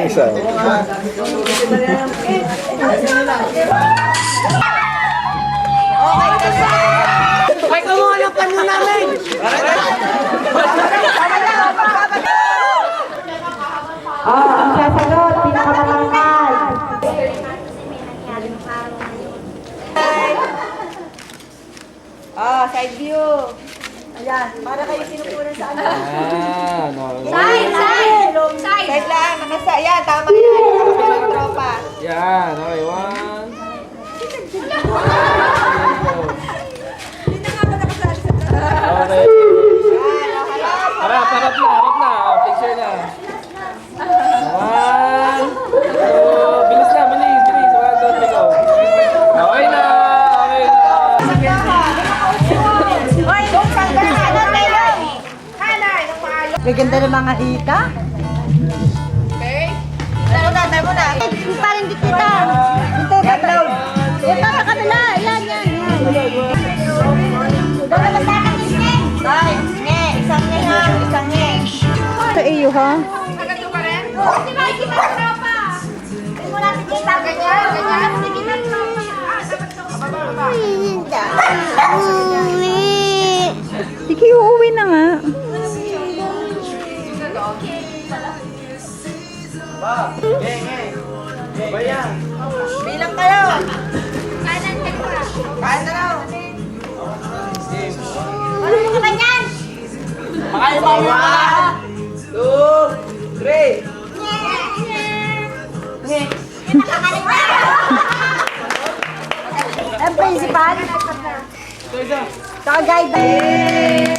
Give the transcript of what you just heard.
Isa. Ay, kumuha ng pano namin! Ang sasagot, pinakamatangkad. Side view. Ayan, para kayo sinupunan sa ano. Yan. Side lang, nakasa. Ayan, tama yan. Nakasa ng tropa. Yan. Okay, one. Okay. Harap na. Picture na. One, two. Bilis. 1, 2, 3, go. Okay na. Hoy, doon sa kanan kayo. Kanan, ng maayo. Gaganda ng mga hika. Okay? Tayo muna. Parang dito kita. Dito, dito. Ito sa kanila. Yan. Doon na sa Tay, nge. Isang nge ha. Isang nge. Sa iyo, ha? Hanggang doon pa rin? Hindi ba kita ng tropa? Hindi mo natin kita. Ganyan. Hindi kita ng tropa. Sige, uuwi na nga. Bilang kayo. Kanan na raw. Ano mo ka ba yan? Makain mo. 1, 2, 3. Ang principal. Saka guide.